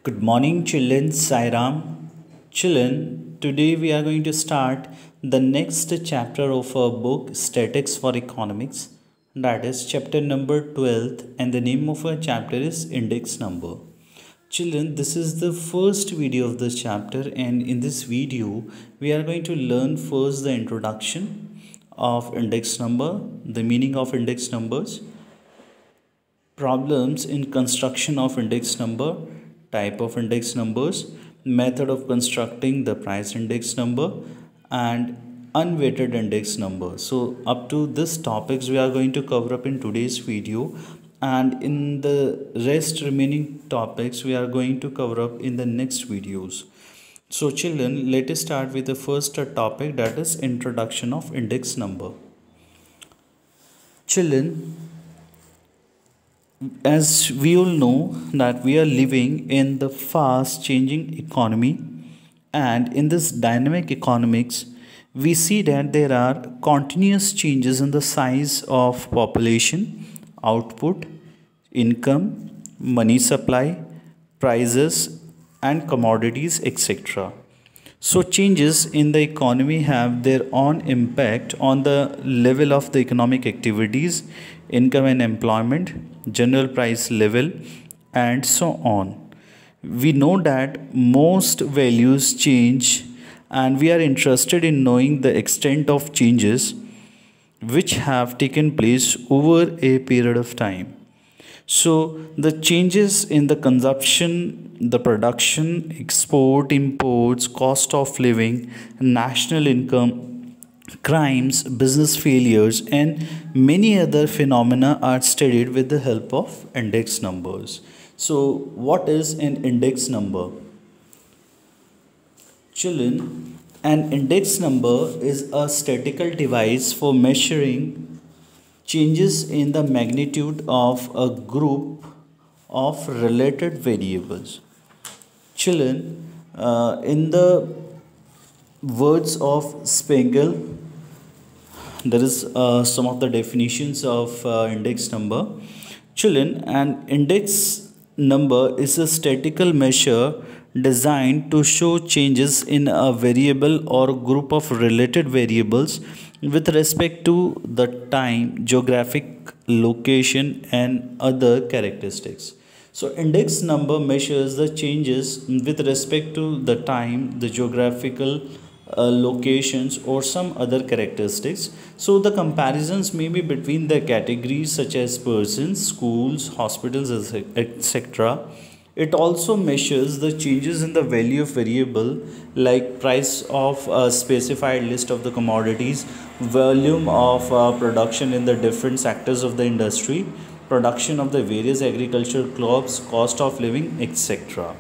Good morning, children. Sairam. Children, today we are going to start the next chapter of our book, Statics for Economics. That is chapter number 12, and the name of our chapter is Index Number. Children, this is the first video of this chapter, and in this video, we are going to learn first the introduction of index number, the meaning of index numbers, problems in construction of index number, type of index numbers, method of constructing the price index number, and unweighted index number. So up to this topics we are going to cover up in today's video, and in the rest remaining topics we are going to cover up in the next videos. So children, let us start with the first topic, that is introduction of index number. Children, as we all know that we are living in the fast changing economy, and in this dynamic economics we see that there are continuous changes in the size of population, output, income, money supply, prices and commodities, etc. So changes in the economy have their own impact on the level of the economic activities, income and employment, general price level, and so on. We know that most values change, and we are interested in knowing the extent of changes which have taken place over a period of time. So the changes in the consumption, the production, export, imports, cost of living, national income, crimes, business failures, and many other phenomena are studied with the help of index numbers. So what is an index number? Children, an index number is a statistical device for measuring changes in the magnitude of a group of related variables. Children, in the words of Spengel, there is some of the definitions of index number. Children, an index number is a statistical measure designed to show changes in a variable or group of related variables with respect to the time, geographic location, and other characteristics. So index number measures the changes with respect to the time, the geographical locations, or some other characteristics. So the comparisons may be between the categories such as persons, schools, hospitals, etc. It also measures the changes in the value of variable like price of a specified list of the commodities, volume of production in the different sectors of the industry, production of the various agricultural crops, cost of living, etc.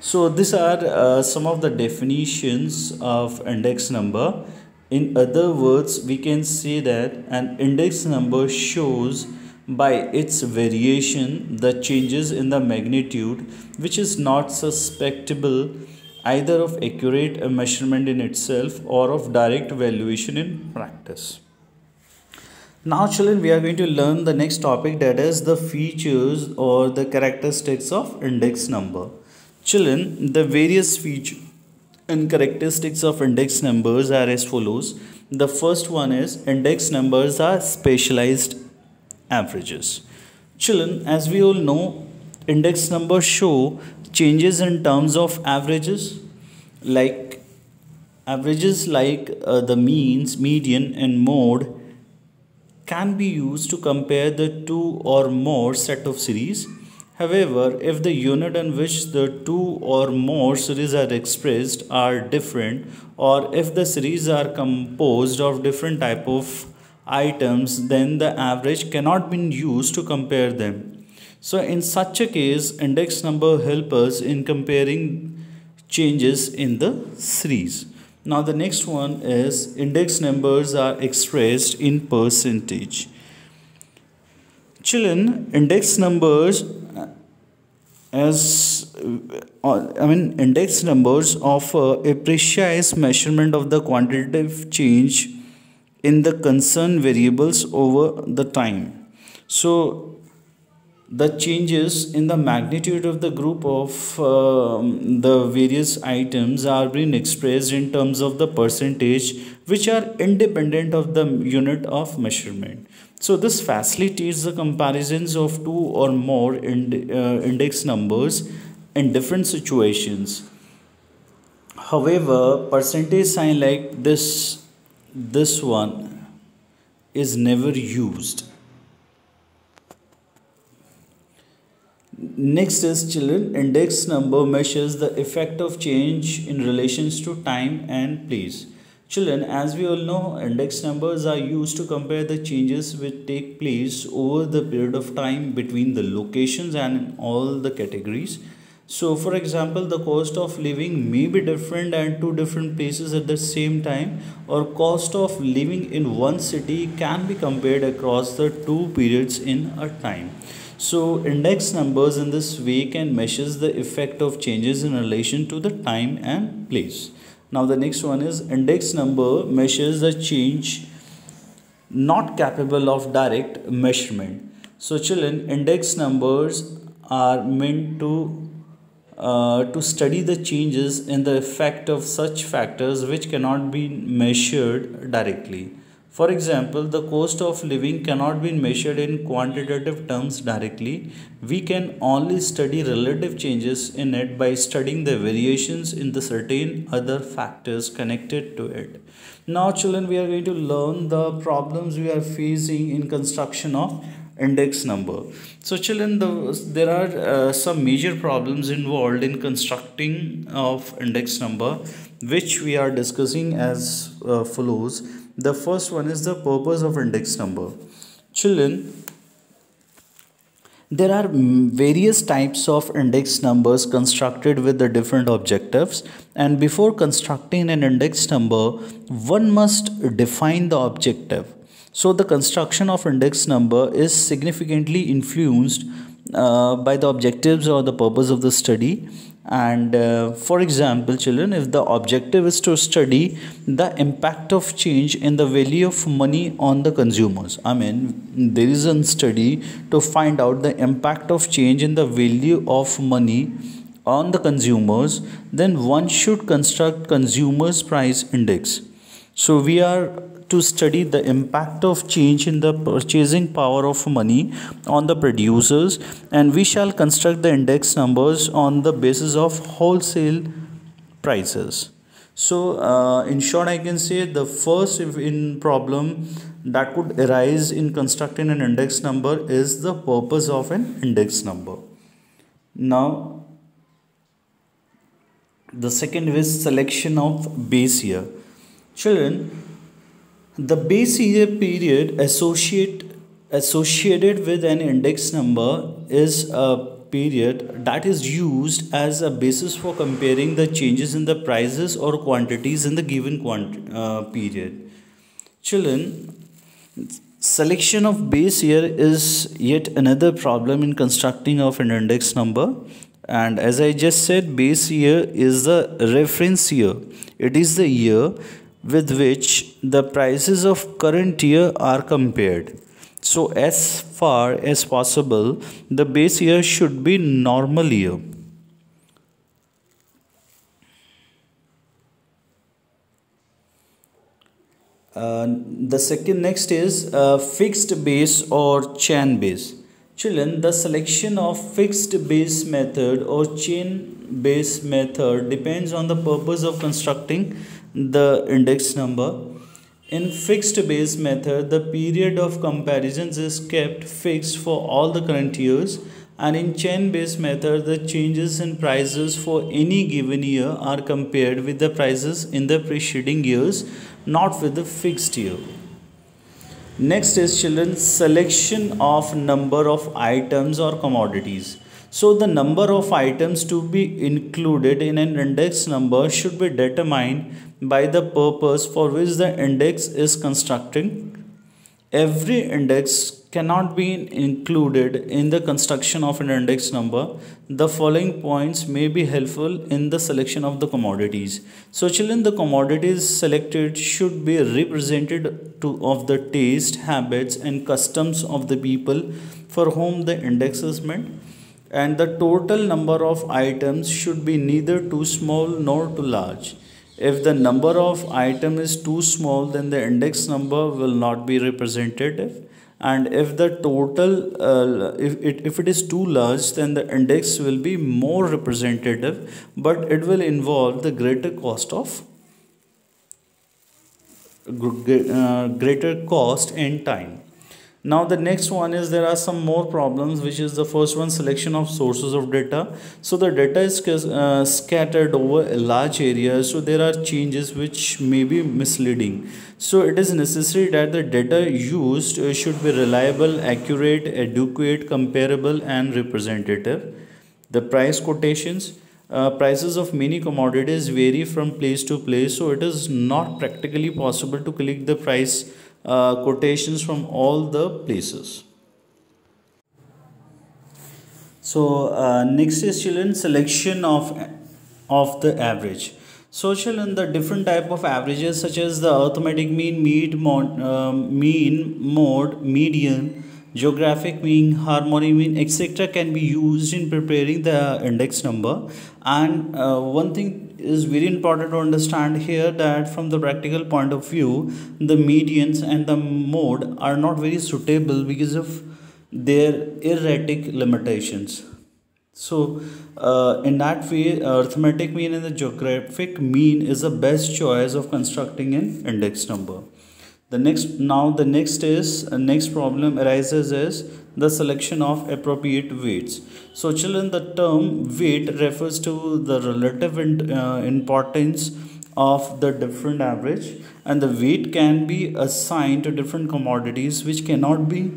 So these are some of the definitions of index number. In other words, we can say that an index number shows by its variation the changes in the magnitude which is not susceptible either of accurate measurement in itself or of direct valuation in practice. Now children, we are going to learn the next topic, that is the features or the characteristics of index number. Children, the various features and characteristics of index numbers are as follows. The first one is index numbers are specialized averages. Children, as we all know, index numbers show changes in terms of averages like the means, median, and mode can be used to compare the two or more set of series. However, if the unit in which the two or more series are expressed are different, or if the series are composed of different type of items, then the average cannot be used to compare them. So in such a case, index number help us in comparing changes in the series. Now the next one is index numbers are expressed in percentage. Children, index numbers index numbers offer a precise measurement of the quantitative change in the concerned variables over the time. So the changes in the magnitude of the group of the various items are being expressed in terms of the percentage, which are independent of the unit of measurement. So this facilitates the comparisons of two or more index numbers in different situations. However, percentage sign like this one is never used. Next is children, index number measures the effect of change in relations to time and place. Children, as we all know, index numbers are used to compare the changes which take place over the period of time between the locations and in all the categories. So, for example, the cost of living may be different at two different places at the same time, or cost of living in one city can be compared across the two periods in a time. So, index numbers in this way can measure the effect of changes in relation to the time and place. Now, the next one is index number measures the change not capable of direct measurement. So, children, index numbers are meant to study the changes in the effect of such factors which cannot be measured directly. For example, the cost of living cannot be measured in quantitative terms directly. We can only study relative changes in it by studying the variations in the certain other factors connected to it. Now, children, we are going to learn the problems we are facing in construction of index number. So, children, there are some major problems involved in constructing of index number, which we are discussing as follows. The first one is the purpose of index number. Children, there are various types of index numbers constructed with the different objectives, and before constructing an index number, one must define the objective. So, the construction of index number is significantly influenced by the objectives or the purpose of the study. And for example, children, if the objective is to study the impact of change in the value of money on the consumers, I mean, there is a study to find out the impact of change in the value of money on the consumers, then one should construct consumers price index. So we are to study the impact of change in the purchasing power of money on the producers, and we shall construct the index numbers on the basis of wholesale prices. So in short, I can say the first in problem that could arise in constructing an index number is the purpose of an index number. Now the second is selection of base year. Children, the base year period associated with an index number is a period that is used as a basis for comparing the changes in the prices or quantities in the given period. Children, selection of base year is yet another problem in constructing of an index number. And as I just said, base year is the reference year. It is the year with which the prices of current year are compared. So as far as possible, the base year should be normal year. The second next is fixed base or chain base. Children, the selection of fixed base method or chain base method depends on the purpose of constructing the index number. In fixed base method, the period of comparisons is kept fixed for all the current years, and in chain based method, the changes in prices for any given year are compared with the prices in the preceding years, not with the fixed year. Next is children, selection of number of items or commodities. So the number of items to be included in an index number should be determined by the purpose for which the index is constructing. Every index cannot be included in the construction of an index number. The following points may be helpful in the selection of the commodities. So children, the commodities selected should be representative of the taste, habits and customs of the people for whom the index is meant, and the total number of items should be neither too small nor too large. If the number of item is too small, then the index number will not be representative, and if the total if it is too large, then the index will be more representative, but it will involve the greater cost of greater cost and time. Now the next one is there are some more problems, which is the first one, selection of sources of data. So the data is scattered over a large area, so there are changes which may be misleading. So it is necessary that the data used should be reliable, accurate, adequate, comparable and representative. The price quotations, prices of many commodities vary from place to place, so it is not practically possible to collect the price quotations from all the places. So next is children, selection of the average. So children, the different type of averages such as the arithmetic mean, mean, mode, median, geographic mean, harmonic mean, etc. can be used in preparing the index number. And one thing is very important to understand here, that from the practical point of view, the medians and the mode are not very suitable because of their erratic limitations. So in that way, arithmetic mean and the geographic mean is the best choice of constructing an index number. The next problem arises is the selection of appropriate weights. So children, the term weight refers to the relative importance of the different average, and the weight can be assigned to different commodities which cannot be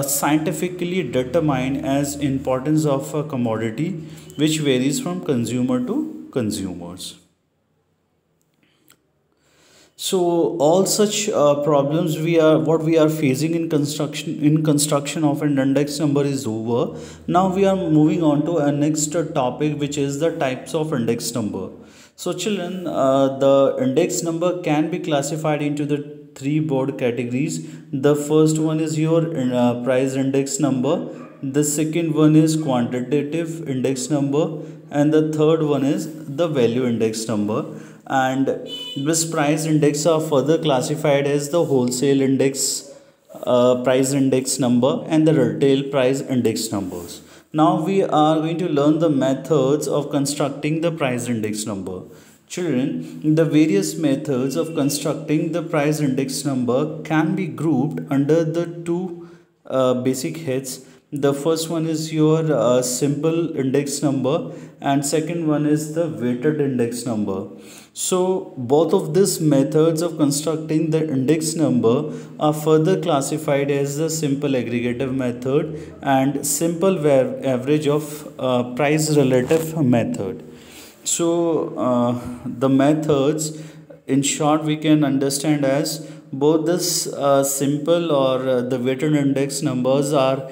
scientifically determined as importance of a commodity, which varies from consumer to consumers. So all such problems we are facing in construction of an index number is over. Now we are moving on to our next topic, which is the types of index number. So children, the index number can be classified into the three broad categories. The first one is your price index number, the second one is quantitative index number, and the third one is the value index number. And this price index are further classified as the wholesale index price index number and the retail price index numbers. Now we are going to learn the methods of constructing the price index number. Children, the various methods of constructing the price index number can be grouped under the two basic heads. The first one is your simple index number, and second one is the weighted index number. So both of these methods of constructing the index number are further classified as the simple aggregative method and simple average of price relative method. So the methods, in short, we can understand as both this simple or the weighted index numbers are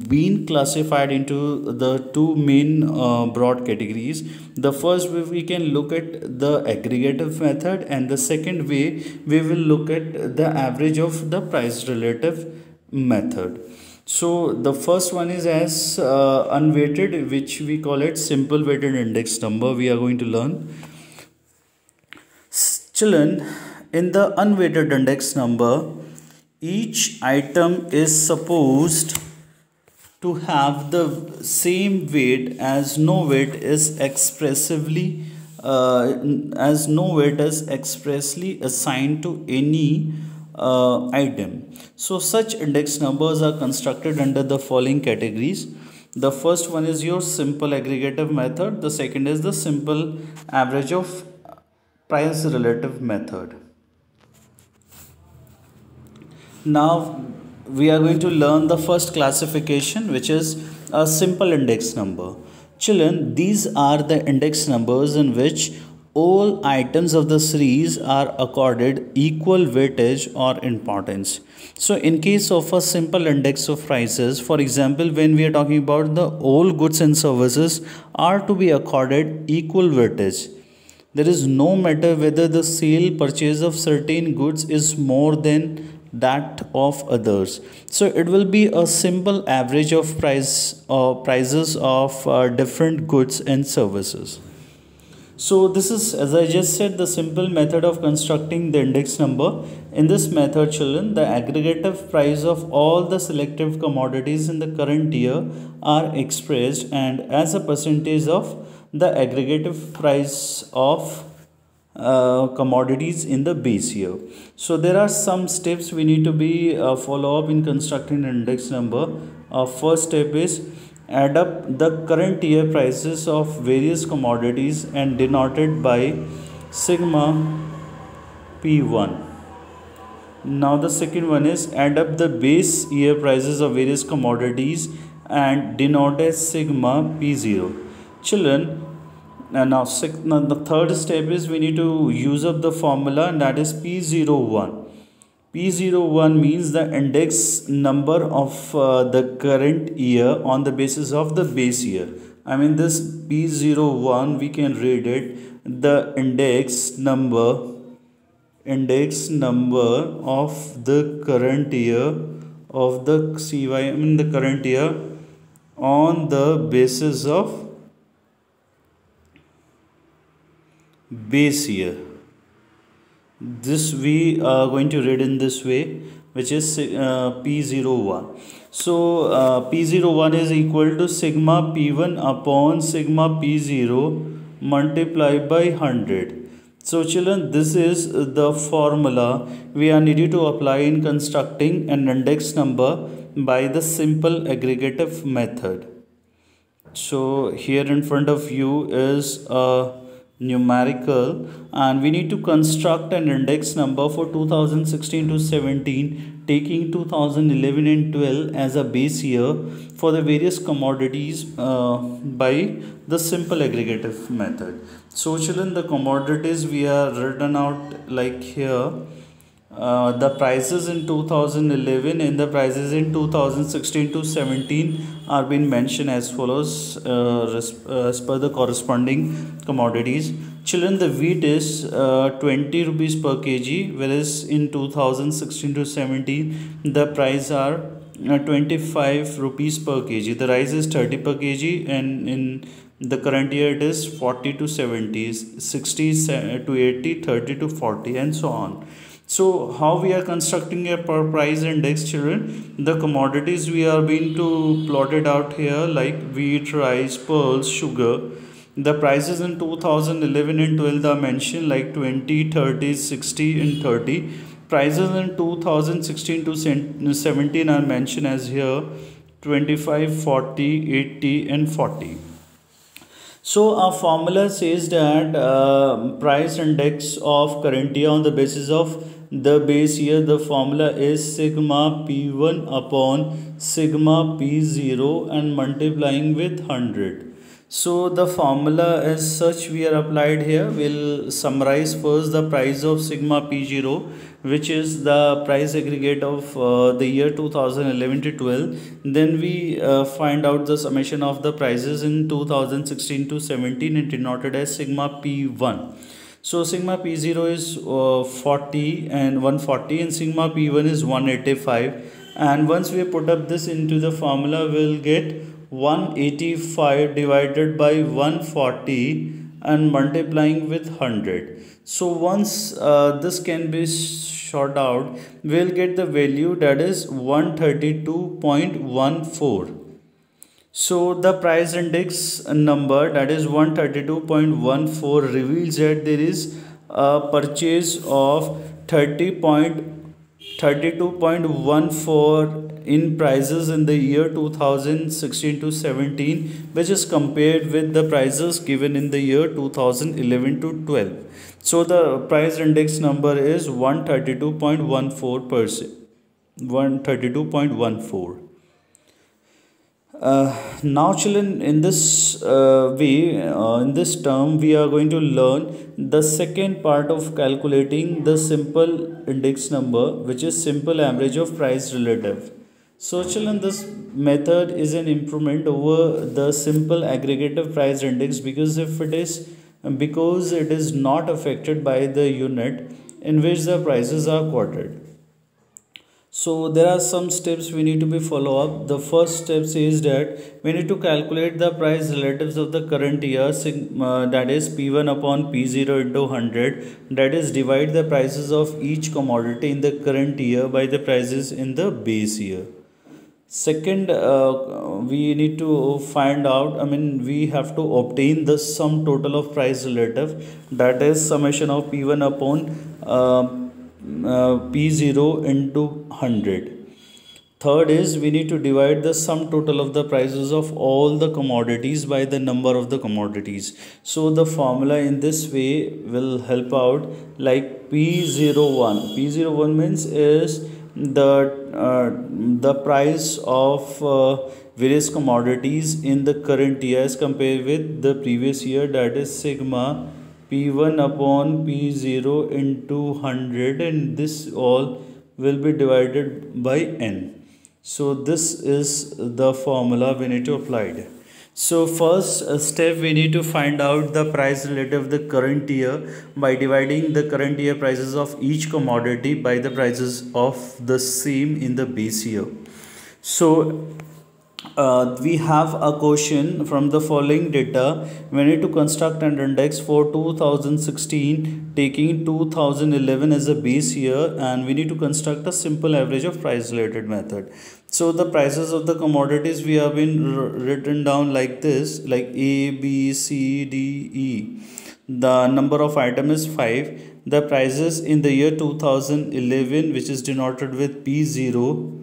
being classified into the two main broad categories. The first way we can look at the aggregative method, and the second way we will look at the average of the price relative method. So the first one is as unweighted, which we call it simple weighted index number. We are going to learn. Children, in the unweighted index number, each item is supposed to have the same weight as no weight is expressly assigned to any item. So such index numbers are constructed under the following categories. The first one is your simple aggregative method. The second is the simple average of price relative method. Now we are going to learn the first classification, which is a simple index number. Children, these are the index numbers in which all items of the series are accorded equal weightage or importance. So in case of a simple index of prices, for example, when we are talking about the all goods and services are to be accorded equal weightage. There is no matter whether the sale purchase of certain goods is more than that of others. So it will be a simple average of prices of different goods and services. So this is, as I just said, the simple method of constructing the index number. In this method, children, the aggregative price of all the selective commodities in the current year are expressed and as a percentage of the aggregative price of commodities in the base year. So there are some steps we need to be follow up in constructing an index number. First step is add up the current year prices of various commodities and denoted by sigma P1. Now the second one is add up the base year prices of various commodities and denote as sigma P0. Children, now the third step is we need to use up the formula, and that is P01. P01 means the index number of the current year on the basis of the base year. I mean, this P01 we can read it the index number of the current year of the CY, I mean the current year on the basis of base year. This we are going to read in this way, which is P01. So P01 is equal to sigma P1 upon sigma P0 multiplied by 100. So children, this is the formula we are needed to apply in constructing an index number by the simple aggregative method. So here in front of you is a numerical, and we need to construct an index number for 2016 to 17, taking 2011 and 12 as a base year for the various commodities by the simple aggregative method. So children, the commodities we are written out like here. The prices in 2011 and the prices in 2016 to 17 are being mentioned as follows as per the corresponding commodities. Children, the wheat is 20 rupees per kg, whereas in 2016 to 17 the price are 25 rupees per kg. The rice is 30 per kg, and in the current year it is 40 to 70, 60 to 80, 30 to 40, and so on. So how we are constructing a per price index, children? The commodities we are being to plotted out here like wheat, rice, pearls, sugar. The prices in 2011 and 12 are mentioned like 20, 30, 60 and 30. Prices in 2016 to 17 are mentioned as here 25, 40, 80 and 40. So our formula says that price index of current year on the basis of the base year, the formula is sigma P1 upon sigma P0 and multiplying with 100. So the formula as such we are applied here. We'll summarize first the price of sigma P0, which is the price aggregate of the year 2011 to 12. Then we find out the summation of the prices in 2016 to 17 and denoted as sigma P1. So sigma P0 is 40 and 140, and sigma P1 is 185. And once we put up this into the formula, we'll get 185 divided by 140 and multiplying with 100. So once this can be short out, we'll get the value that is 132.14. So the price index number, that is 132.14, reveals that there is a purchase of 32.14 in prices in the year 2016 to 17, which is compared with the prices given in the year 2011 to 12. So the price index number is 132.14%. 132.14. Now children, in this in this term we are going to learn the second part of calculating the simple index number, which is simple average of price relative. So children, this method is an improvement over the simple aggregative price index because it is not affected by the unit in which the prices are quoted. So there are some steps we need to be follow up. The first step says that we need to calculate the price relatives of the current year, that is P1 upon P0 into 100, that is divide the prices of each commodity in the current year by the prices in the base year. Second, we need to find out, we have to obtain the sum total of price relative, that is summation of P1 upon P0 into 100. Third is we need to divide the sum total of the prices of all the commodities by the number of the commodities. So the formula in this way will help out, like P01. P01 means is the price of various commodities in the current year as compared with the previous year, that is sigma P1 upon P0 into 100, and this all will be divided by n. So this is the formula we need to apply. So first step, we need to find out the price relative of the current year by dividing the current year prices of each commodity by the prices of the same in the base year. So we have a question from the following data. We need to construct an index for 2016 taking 2011 as a base year, and we need to construct a simple average of price related method. So the prices of the commodities we have been written down like this, like A, B, C, D, E. The number of item is 5. The prices in the year 2011, which is denoted with P0,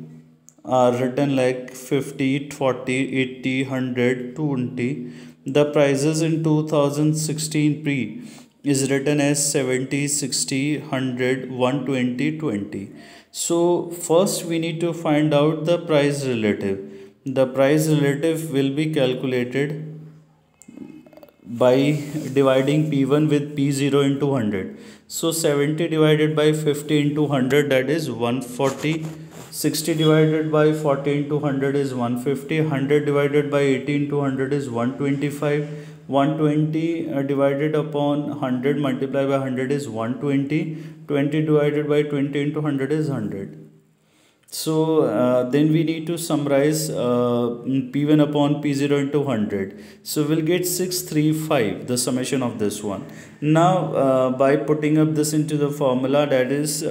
are written like 50, 40, 80, 100, 220. The prices in 2016 pre is written as 70, 60, 100, 120, 20. So first we need to find out the price relative. The price relative will be calculated by dividing P1 with P0 into 100. So 70 divided by 50 into 100, that is 140. 60 divided by 40 into 100 is 150. 100 divided by 80 into 100 is 125. 120 divided upon 100 multiplied by 100 is 120. 20 divided by 20 into 100 is 100. So then we need to summarize P1 upon P0 into 100. So we'll get 635, the summation of this one. Now by putting up this into the formula, that is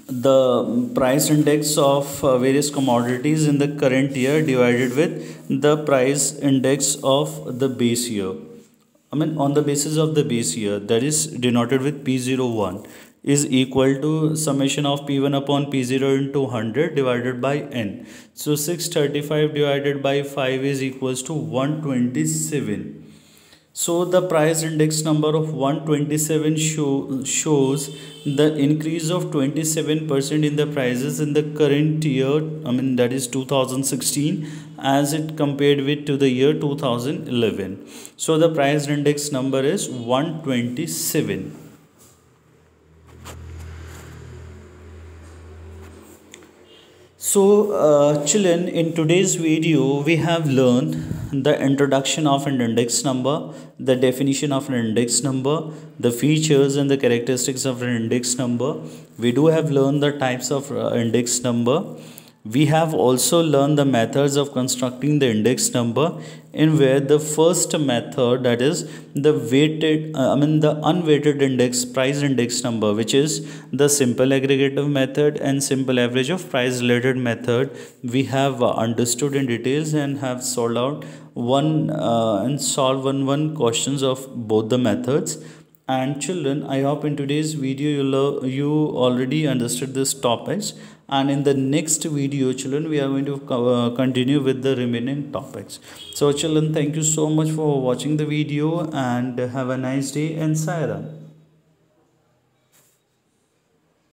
the price index of various commodities in the current year divided with the price index of the base year. On the basis of the base year, that is denoted with P01, is equal to summation of P1 upon P0 into 100 divided by n. So 635 divided by 5 is equals to 127. So the price index number of 127 shows the increase of 27% in the prices in the current year, that is 2016, as it compared with to the year 2011. So the price index number is 127. So children, in today's video we have learned the introduction of an index number, the definition of an index number, the features and the characteristics of an index number. We do have learned the types of index number. We have also learned the methods of constructing the index number, in where the first method, that is the weighted the unweighted index price index number, which is the simple aggregative method and simple average of price related method, we have understood in details and have solved out one questions of both the methods. And children, I hope in today's video you already understood this topics, and in the next video children we are going to continue with the remaining topics. So children, thank you so much for watching the video, and have a nice day, and sayonara.